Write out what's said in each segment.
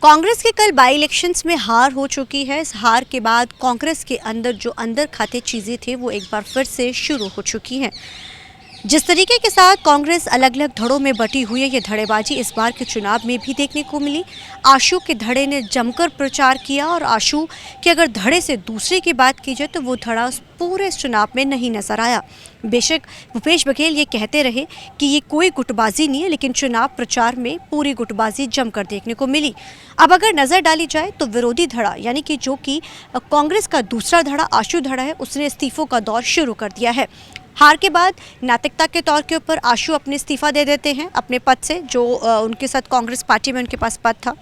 कांग्रेस के कल by elections में हार हो चुकी है। इस हार के बाद कांग्रेस के अंदर जो अंदर खाते चीज़ें थे वो एक बार फिर से शुरू हो चुकी हैं। जिस तरीके के साथ कांग्रेस अलग अलग धड़ों में बटी हुई है, ये धड़ेबाजी इस बार के चुनाव में भी देखने को मिली। आशू के धड़े ने जमकर प्रचार किया और आशू के अगर धड़े से दूसरे की बात की जाए तो वो धड़ा पूरे चुनाव में नहीं नजर आया। बेशक भूपेश बघेल ये कहते रहे कि ये कोई गुटबाजी नहीं है, लेकिन चुनाव प्रचार में पूरी गुटबाजी जमकर देखने को मिली। अब अगर नज़र डाली जाए तो विरोधी धड़ा यानी कि जो कि कांग्रेस का दूसरा धड़ा आशू धड़ा है, उसने इस्तीफों का दौर शुरू कर दिया है। हार के बाद नैतिकता के तौर के ऊपर आशू अपने इस्तीफा दे देते हैं अपने पद से, जो उनके साथ कांग्रेस पार्टी में उनके पास पद था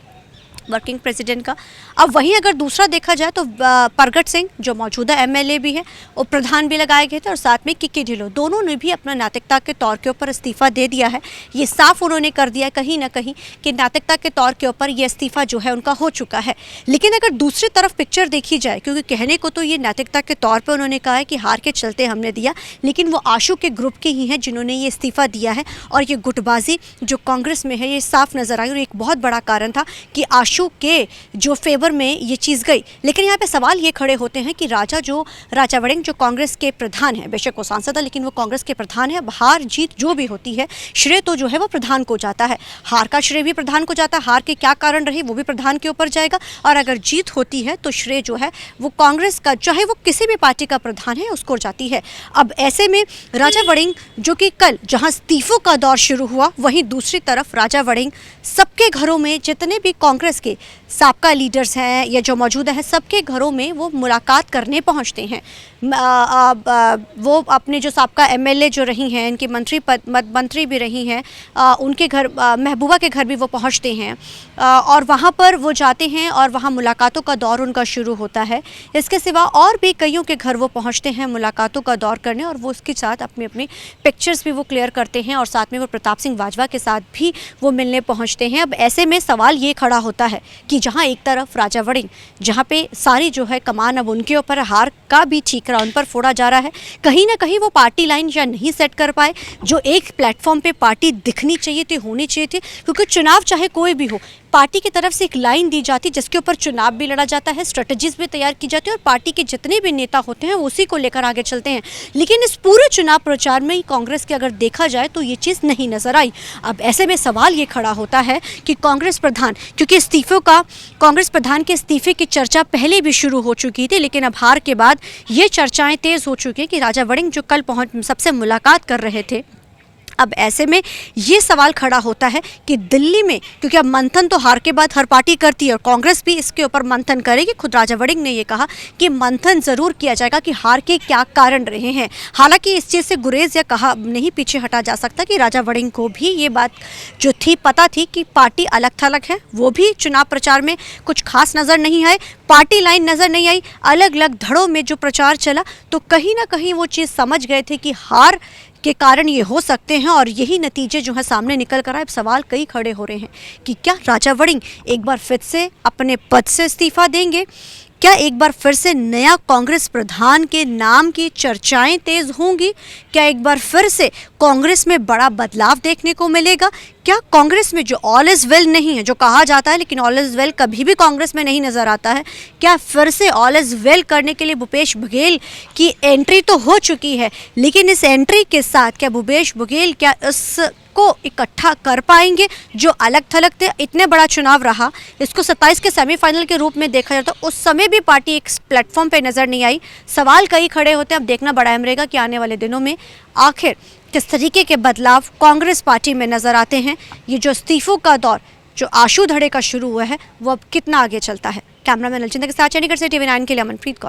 वर्किंग प्रेसिडेंट का। अब वहीं अगर दूसरा देखा जाए तो प्रगट सिंह जो मौजूदा एमएलए भी है, वो प्रधान भी लगाए गए थे और साथ में किक्की ढिल्लों, दोनों ने भी अपना नैतिकता के तौर के ऊपर इस्तीफा दे दिया है। ये साफ उन्होंने कर दिया कहीं ना कहीं कि नैतिकता के तौर के ऊपर ये इस्तीफा जो है उनका हो चुका है। लेकिन अगर दूसरी तरफ पिक्चर देखी जाए, क्योंकि कहने को तो ये नैतिकता के तौर पर उन्होंने कहा है कि हार के चलते हमने दिया, लेकिन वो आशू के ग्रुप के ही हैं जिन्होंने ये इस्तीफा दिया है। और ये गुटबाजी जो कांग्रेस में है ये साफ नजर आई और एक बहुत बड़ा कारण था कि आशू के जो फेवर में ये चीज़ गई। लेकिन यहाँ पे सवाल ये खड़े होते हैं कि राजा वड़िंग जो कांग्रेस के प्रधान है, बेशक वो सांसद है लेकिन वो कांग्रेस के प्रधान है। हार जीत जो भी होती है, श्रेय तो जो है वो प्रधान को जाता है। हार का श्रेय भी प्रधान को जाता है, हार के क्या कारण रहे वो भी प्रधान के ऊपर जाएगा। और अगर जीत होती है तो श्रेय जो है वो कांग्रेस का, चाहे वो किसी भी पार्टी का प्रधान है, उसको जाती है। अब ऐसे में राजा वड़िंग जो कि कल जहाँ इस्तीफों का दौर शुरू हुआ, वहीं दूसरी तरफ राजा वड़िंग सबके घरों में, जितने भी कांग्रेस के साबका लीडर्स हैं या जो मौजूदा हैं, सबके घरों में वो मुलाकात करने पहुंचते हैं। वो अपने जो साबका एमएलए जो रही हैं, इनकी मंत्री भी रही हैं, उनके घर, महबूबा के घर भी वो पहुंचते हैं और वहां पर वो जाते हैं और वहां मुलाकातों का दौर उनका शुरू होता है। इसके सिवा और भी कईयों के घर वो पहुंचते हैं मुलाकातों का दौर करने, और वो उसके साथ अपनी पिक्चर्स भी वो क्लियर करते हैं और साथ में वो प्रताप सिंह बाजवा के साथ भी वो मिलने पहुँचते हैं। अब ऐसे में सवाल ये खड़ा होता है कि जहाँ एक तरफ राजा वड़िंग, जहाँ पे सारी जो है कमान अब उनके ऊपर, हार का भी ठीकरा उन पर फोड़ा जा रहा है, कहीं ना कहीं वो पार्टी लाइन या नहीं सेट कर पाए जो एक प्लेटफॉर्म पे पार्टी दिखनी चाहिए थी, होनी चाहिए थी। क्योंकि चुनाव चाहे कोई भी हो, पार्टी की तरफ से एक लाइन दी जाती जिसके ऊपर चुनाव भी लड़ा जाता है, स्ट्रेटजीज भी तैयार की जाती है और पार्टी के जितने भी नेता होते हैं उसी को लेकर आगे चलते हैं। लेकिन इस पूरे चुनाव प्रचार में कांग्रेस के अगर देखा जाए तो ये चीज़ नहीं नजर आई। अब ऐसे में सवाल ये खड़ा होता है कि कांग्रेस प्रधान, क्योंकि इस्तीफों का, कांग्रेस प्रधान के इस्तीफे की चर्चा पहले भी शुरू हो चुकी थी, लेकिन अब हार के बाद ये चर्चाएं तेज हो चुकी हैं कि राजा वड़िंग जो कल सबसे मुलाकात कर रहे थे। अब ऐसे में ये सवाल खड़ा होता है कि दिल्ली में, क्योंकि अब मंथन तो हार के बाद हर पार्टी करती है और कांग्रेस भी इसके ऊपर मंथन करेगी। खुद राजा वड़िंग ने ये कहा कि मंथन ज़रूर किया जाएगा कि हार के क्या कारण रहे हैं। हालांकि इस चीज़ से गुरेज या कहा नहीं पीछे हटा जा सकता कि राजा वड़िंग को भी ये बात जो थी पता थी कि पार्टी अलग थलग है। वो भी चुनाव प्रचार में कुछ खास नज़र नहीं आए, पार्टी लाइन नज़र नहीं आई, अलग अलग धड़ों में जो प्रचार चला, तो कहीं ना कहीं वो चीज़ समझ गए थे कि हार के कारण ये हो सकते हैं और यही नतीजे जो है सामने निकल कर आए। अब सवाल कई खड़े हो रहे हैं कि क्या राजा वड़िंग एक बार फिर से अपने पद से इस्तीफा देंगे? क्या एक बार फिर से नया कांग्रेस प्रधान के नाम की चर्चाएं तेज होंगी? क्या एक बार फिर से कांग्रेस में बड़ा बदलाव देखने को मिलेगा? क्या कांग्रेस में जो ऑल इज वेल नहीं है, जो कहा जाता है लेकिन ऑल इज वेल कभी भी कांग्रेस में नहीं नजर आता है, क्या फिर से ऑल इज वेल करने के लिए भूपेश बघेल की एंट्री तो हो चुकी है, लेकिन इस एंट्री के साथ क्या भूपेश बघेल क्या को इकट्ठा कर पाएंगे? जो अलग थलग थे, इतने बड़ा चुनाव रहा, इसको 27 के सेमीफाइनल के रूप में देखा जाता, उस समय भी पार्टी एक प्लेटफॉर्म पे नज़र नहीं आई। सवाल कई खड़े होते हैं। अब देखना बड़ा अहम रहेगा कि आने वाले दिनों में आखिर किस तरीके के बदलाव कांग्रेस पार्टी में नज़र आते हैं। ये जो इस्तीफों का दौर जो आशू धड़े का शुरू हुआ है वो अब कितना आगे चलता है। कैमरामैन अलचिंदा के साथ चंडीगढ़ से TV9 के लिए अमनप्रीत कौर।